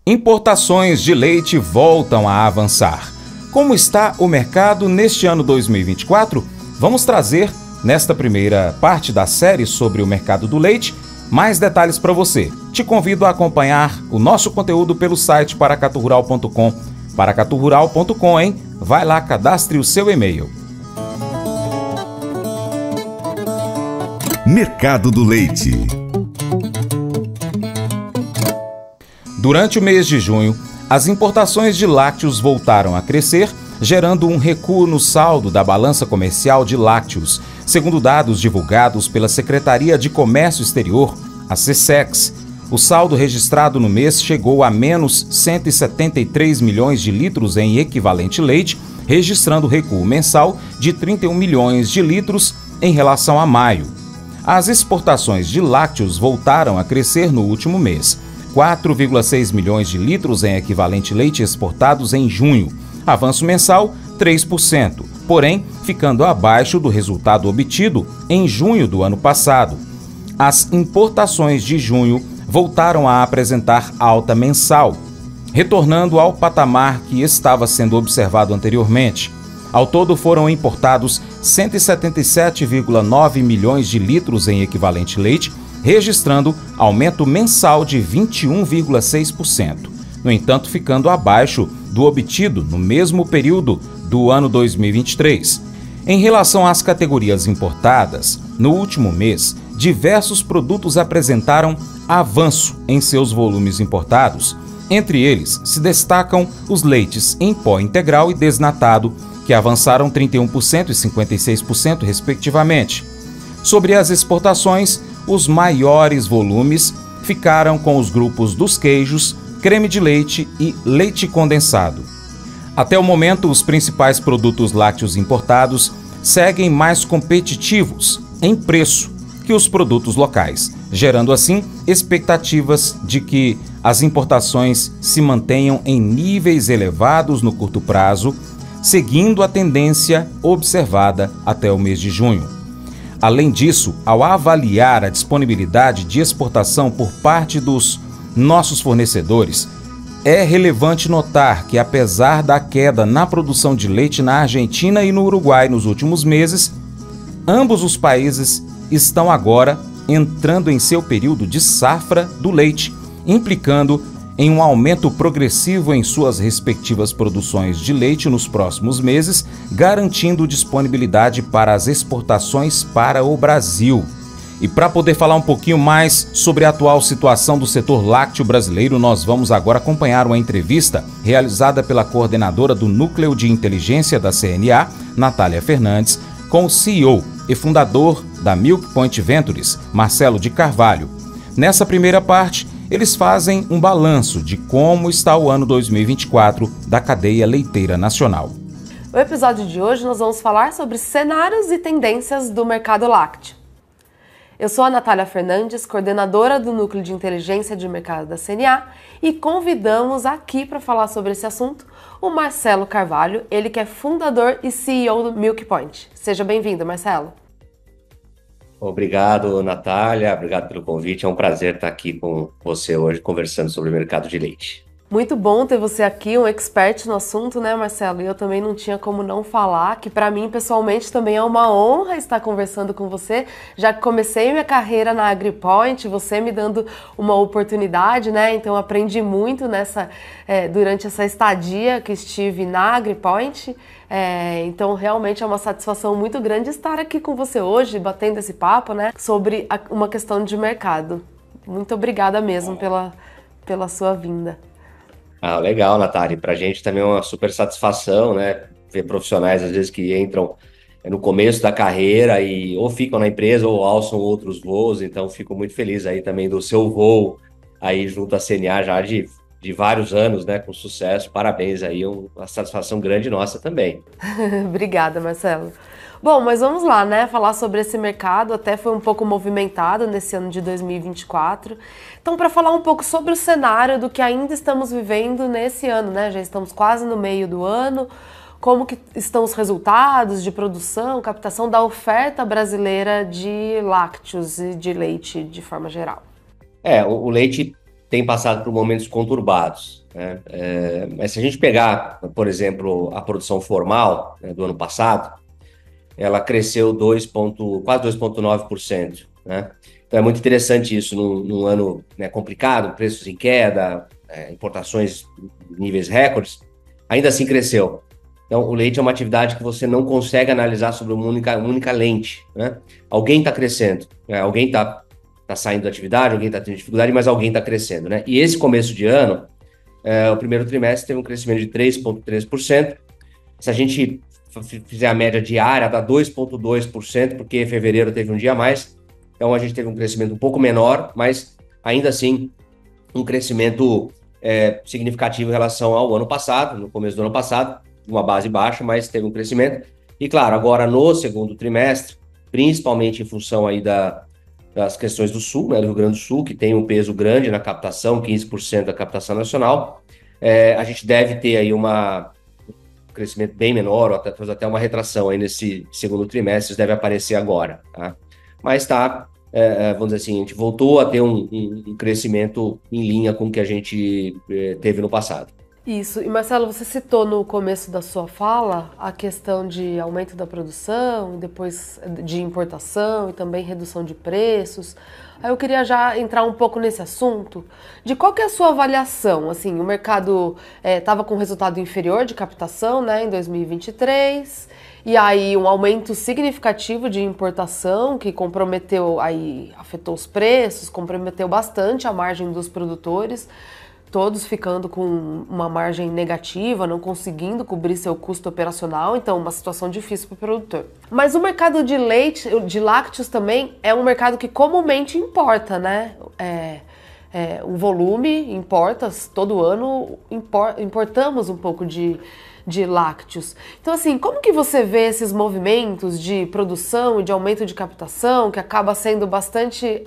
Importações de leite voltam a avançar. Como está o mercado neste ano 2024? Vamos trazer, nesta primeira parte da série sobre o mercado do leite, mais detalhes para você. Te convido a acompanhar o nosso conteúdo pelo site paracaturural.com. Paracaturural.com, hein? Vai lá, cadastre o seu e-mail. Mercado do leite. Durante o mês de junho, as importações de lácteos voltaram a crescer, gerando um recuo no saldo da balança comercial de lácteos, segundo dados divulgados pela Secretaria de Comércio Exterior, a SECEX. O saldo registrado no mês chegou a menos 173 milhões de litros em equivalente leite, registrando recuo mensal de 31 milhões de litros em relação a maio. As exportações de lácteos voltaram a crescer no último mês. 4,6 milhões de litros em equivalente leite exportados em junho, avanço mensal 3%, porém ficando abaixo do resultado obtido em junho do ano passado. As importações de junho voltaram a apresentar alta mensal, retornando ao patamar que estava sendo observado anteriormente. Ao todo foram importados 177,9 milhões de litros em equivalente leite, registrando aumento mensal de 21,6%, no entanto ficando abaixo do obtido no mesmo período do ano 2023. Em relação às categorias importadas, no último mês, diversos produtos apresentaram avanço em seus volumes importados. Entre eles, se destacam os leites em pó integral e desnatado, que avançaram 31% e 56%, respectivamente. Sobre as exportações, os maiores volumes ficaram com os grupos dos queijos, creme de leite e leite condensado. Até o momento, os principais produtos lácteos importados seguem mais competitivos em preço que os produtos locais, gerando assim expectativas de que as importações se mantenham em níveis elevados no curto prazo, seguindo a tendência observada até o mês de junho. Além disso, ao avaliar a disponibilidade de exportação por parte dos nossos fornecedores, é relevante notar que, apesar da queda na produção de leite na Argentina e no Uruguai nos últimos meses, ambos os países estão agora entrando em seu período de safra do leite, implicando em um aumento progressivo em suas respectivas produções de leite nos próximos meses, garantindo disponibilidade para as exportações para o Brasil. E para poder falar um pouquinho mais sobre a atual situação do setor lácteo brasileiro, nós vamos agora acompanhar uma entrevista realizada pela coordenadora do Núcleo de Inteligência da CNA, Natália Fernandes, com o CEO e fundador da Milk Point Ventures, Marcelo de Carvalho. Nessa primeira parte, eles fazem um balanço de como está o ano 2024 da cadeia leiteira nacional. No episódio de hoje nós vamos falar sobre cenários e tendências do mercado lácteo. Eu sou a Natália Fernandes, coordenadora do Núcleo de Inteligência de Mercado da CNA, e convidamos aqui para falar sobre esse assunto o Marcelo Carvalho, ele que é fundador e CEO do Milk Point. Seja bem-vindo, Marcelo. Obrigado, Natália. Obrigado pelo convite. É um prazer estar aqui com você hoje conversando sobre o mercado de leite. Muito bom ter você aqui, um expert no assunto, né, Marcelo? E eu também não tinha como não falar que para mim, pessoalmente, também é uma honra estar conversando com você, já que comecei minha carreira na AgriPoint, você me dando uma oportunidade, né? Então aprendi muito durante essa estadia que estive na AgriPoint. Então realmente é uma satisfação muito grande estar aqui com você hoje, batendo esse papo, né, sobre uma questão de mercado. Muito obrigada mesmo pela sua vinda. Ah, legal, Natália. Para a gente também é uma super satisfação, né, ver profissionais às vezes que entram no começo da carreira e ou ficam na empresa ou alçam outros voos. Então fico muito feliz aí também do seu voo aí junto à CNA já de vários anos, né, com sucesso. Parabéns aí, uma satisfação grande nossa também. Obrigada, Marcelo. Bom, mas vamos lá, né, falar sobre esse mercado, até foi um pouco movimentado nesse ano de 2024. Então, para falar um pouco sobre o cenário do que ainda estamos vivendo nesse ano, né, já estamos quase no meio do ano, como que estão os resultados de produção, captação da oferta brasileira de lácteos e de leite de forma geral? O leite tem passado por momentos conturbados, né? Mas se a gente pegar, por exemplo, a produção formal, né, do ano passado, ela cresceu quase 2,9%, né? Então é muito interessante isso num ano, né, complicado, preços em queda, importações em níveis recordes, ainda assim cresceu. Então o leite é uma atividade que você não consegue analisar sobre uma única lente, né? Alguém está crescendo, né? Alguém está saindo da atividade, alguém está tendo dificuldade, mas alguém está crescendo, né? E esse começo de ano, o primeiro trimestre teve um crescimento de 3,3%. Se a gente fizer a média diária, dá 2,2%, porque fevereiro teve um dia a mais. Então a gente teve um crescimento um pouco menor, mas ainda assim um crescimento significativo em relação ao ano passado, no começo do ano passado, uma base baixa, mas teve um crescimento. E claro, agora no segundo trimestre, principalmente em função aí das questões do Sul, né, do Rio Grande do Sul, que tem um peso grande na captação, 15% da captação nacional, a gente deve ter aí um crescimento bem menor, ou até uma retração aí nesse segundo trimestre, isso deve aparecer agora, tá? Mas vamos dizer assim, a gente voltou a ter um crescimento em linha com o que a gente teve no passado. Isso. E Marcelo, você citou no começo da sua fala a questão de aumento da produção, e depois de importação e também redução de preços. Aí eu queria já entrar um pouco nesse assunto, de qual que é a sua avaliação? Assim, o mercado estava com resultado inferior de captação, né, em 2023, e aí um aumento significativo de importação que afetou os preços, comprometeu bastante a margem dos produtores, todos ficando com uma margem negativa, não conseguindo cobrir seu custo operacional, então uma situação difícil para o produtor. Mas o mercado de leite, de lácteos também, é um mercado que comumente importa, né? O volume importa, todo ano importamos um pouco de lácteos. Então, assim, como que você vê esses movimentos de produção e de aumento de captação, que acaba sendo bastante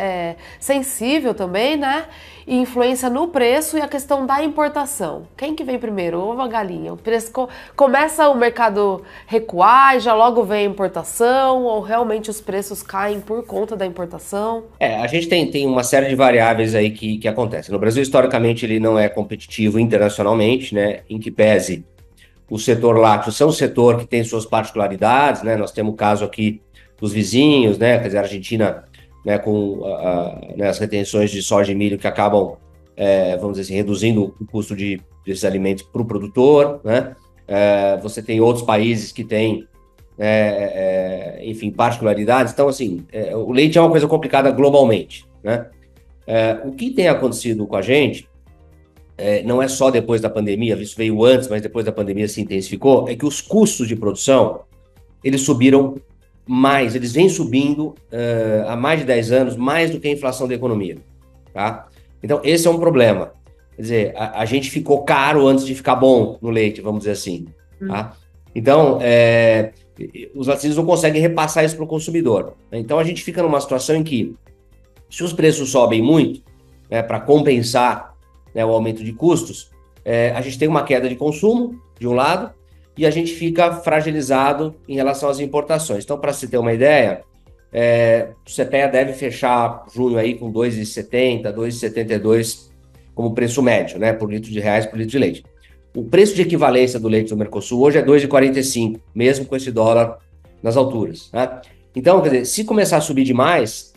sensível também, né? E influência no preço e a questão da importação. Quem que vem primeiro, ovo ou a galinha? O preço começa o mercado recuar e já logo vem a importação, ou realmente os preços caem por conta da importação? A gente tem uma série de variáveis aí que acontecem. No Brasil, historicamente, ele não é competitivo internacionalmente, né? Em que pese o setor lácteo é um setor que tem suas particularidades, né? Nós temos o caso aqui dos vizinhos, né? Quer dizer, a Argentina, né, com as retenções de soja e milho que acabam, vamos dizer assim, reduzindo o custo desses alimentos para o produtor, né? Você tem outros países que têm, enfim, particularidades. Então, assim, o leite é uma coisa complicada globalmente, né? O que tem acontecido com a gente, não é só depois da pandemia, isso veio antes, mas depois da pandemia se intensificou, é que os custos de produção, eles subiram mais, eles vêm subindo há mais de 10 anos, mais do que a inflação da economia, tá? Então, esse é um problema. Quer dizer, a gente ficou caro antes de ficar bom no leite, vamos dizer assim, tá? Então, os laticínios não conseguem repassar isso para o consumidor, né? Então, a gente fica numa situação em que, se os preços sobem muito, né, para compensar, né, o aumento de custos, a gente tem uma queda de consumo, de um lado, e a gente fica fragilizado em relação às importações. Então, para se ter uma ideia, o CPEA deve fechar junho aí com 2,70, 2,72 como preço médio, né, por litro de reais por litro de leite. O preço de equivalência do leite do Mercosul hoje é 2,45, mesmo com esse dólar nas alturas, né? Então, quer dizer, se começar a subir demais,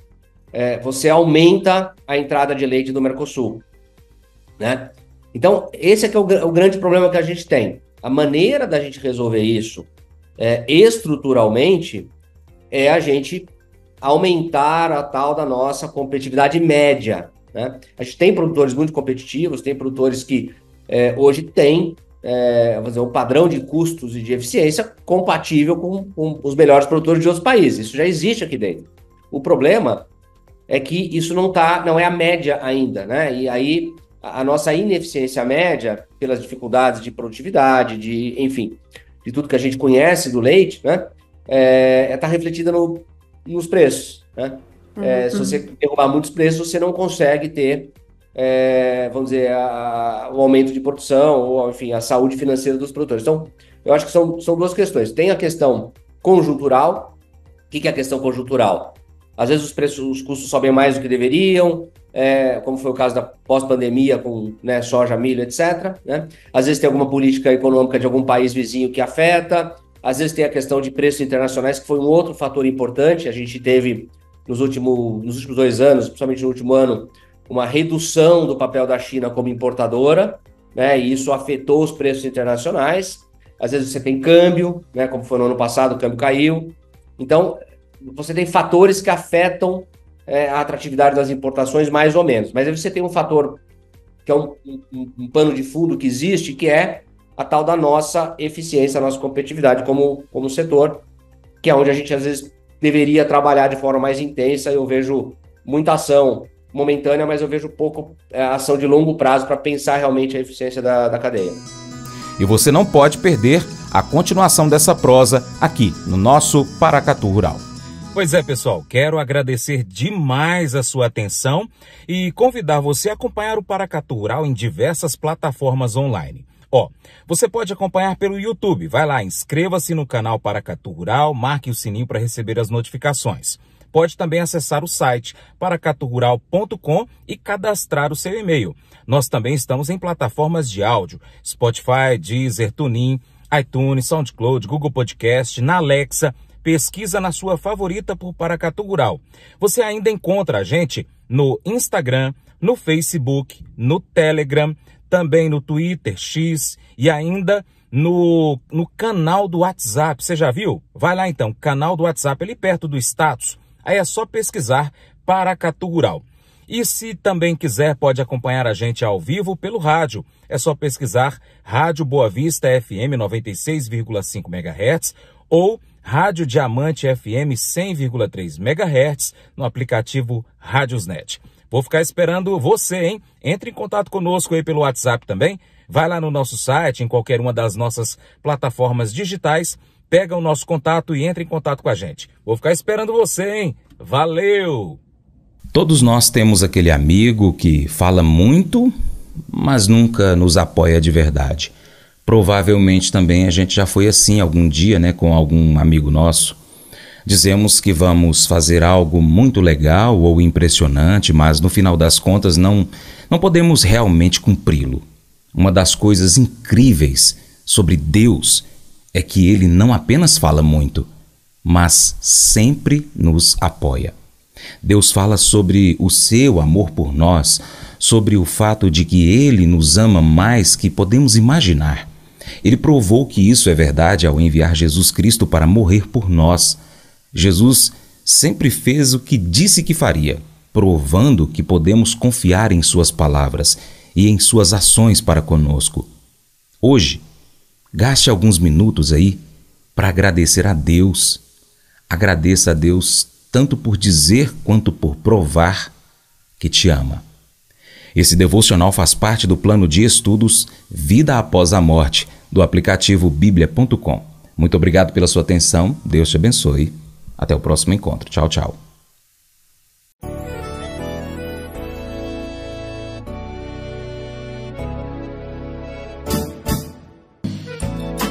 você aumenta a entrada de leite do Mercosul, né? Então, esse é que é o grande problema que a gente tem. A maneira da gente resolver isso estruturalmente é a gente aumentar a tal da nossa competitividade média, né? A gente tem produtores muito competitivos, tem produtores que hoje têm vamos dizer, um padrão de custos e de eficiência compatível com os melhores produtores de outros países. Isso já existe aqui dentro. O problema é que isso não é a média ainda, né? E aí a nossa ineficiência média, pelas dificuldades de produtividade, enfim, de tudo que a gente conhece do leite, né, está refletida nos preços, né? Se você derrubar muitos preços, você não consegue ter, vamos dizer, o aumento de produção ou, enfim, a saúde financeira dos produtores. Então, eu acho que são duas questões. Tem a questão conjuntural. O que é a questão conjuntural? Às vezes os custos sobem mais do que deveriam, como foi o caso da pós-pandemia com, né, soja, milho, etc., né? Às vezes tem alguma política econômica de algum país vizinho que afeta, às vezes tem a questão de preços internacionais, que foi um outro fator importante. A gente teve, nos últimos 2 anos, principalmente no último ano, uma redução do papel da China como importadora, né? E isso afetou os preços internacionais. Às vezes você tem câmbio, né? Como foi no ano passado, o câmbio caiu. Então, você tem fatores que afetam a atratividade das importações, mais ou menos. Mas aí você tem um fator que é um pano de fundo que existe, que é a tal da nossa eficiência, a nossa competitividade como setor, que é onde a gente, às vezes, deveria trabalhar de forma mais intensa. Eu vejo muita ação momentânea, mas eu vejo pouco ação de longo prazo para pensar realmente a eficiência da cadeia. E você não pode perder a continuação dessa prosa aqui no nosso Paracatu Rural. Pois é, pessoal, quero agradecer demais a sua atenção e convidar você a acompanhar o Paracatu Rural em diversas plataformas online. Você pode acompanhar pelo YouTube. Vai lá, inscreva-se no canal Paracatu Rural, marque o sininho para receber as notificações. Pode também acessar o site paracaturural.com e cadastrar o seu e-mail. Nós também estamos em plataformas de áudio, Spotify, Deezer, TuneIn, iTunes, SoundCloud, Google Podcast, na Alexa. Pesquisa na sua favorita por Paracatu Rural. Você ainda encontra a gente no Instagram, no Facebook, no Telegram, também no Twitter, X e ainda no canal do WhatsApp. Você já viu? Vai lá então, canal do WhatsApp, ali perto do status. Aí é só pesquisar Paracatu Rural. E se também quiser, pode acompanhar a gente ao vivo pelo rádio. É só pesquisar Rádio Boa Vista FM 96,5 MHz ou Rádio Diamante FM 100,3 MHz no aplicativo Rádiosnet. Vou ficar esperando você, hein? Entre em contato conosco aí pelo WhatsApp também. Vai lá no nosso site, em qualquer uma das nossas plataformas digitais, pega o nosso contato e entre em contato com a gente. Vou ficar esperando você, hein? Valeu! Todos nós temos aquele amigo que fala muito, mas nunca nos apoia de verdade. Provavelmente também a gente já foi assim algum dia, né, com algum amigo nosso. Dizemos que vamos fazer algo muito legal ou impressionante, mas no final das contas não podemos realmente cumpri-lo. Uma das coisas incríveis sobre Deus é que Ele não apenas fala muito, mas sempre nos apoia. Deus fala sobre o seu amor por nós, sobre o fato de que Ele nos ama mais que podemos imaginar. Ele provou que isso é verdade ao enviar Jesus Cristo para morrer por nós. Jesus sempre fez o que disse que faria, provando que podemos confiar em suas palavras e em suas ações para conosco. Hoje, gaste alguns minutos aí para agradecer a Deus. Agradeça a Deus tanto por dizer quanto por provar que te ama. Esse devocional faz parte do plano de estudos Vida Após a Morte, do aplicativo biblia.com. Muito obrigado pela sua atenção, Deus te abençoe. Até o próximo encontro. Tchau, tchau.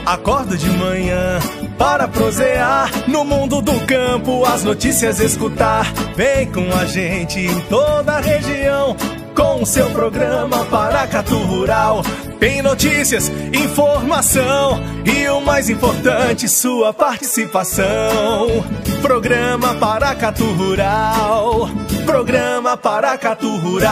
Acordo de manhã para prosear no mundo do campo, as notícias escutar. Vem com a gente em toda a região com o seu programa Paracatu Rural. Tem notícias, informação e o mais importante, sua participação. Programa Paracatu Rural. Programa Paracatu Rural.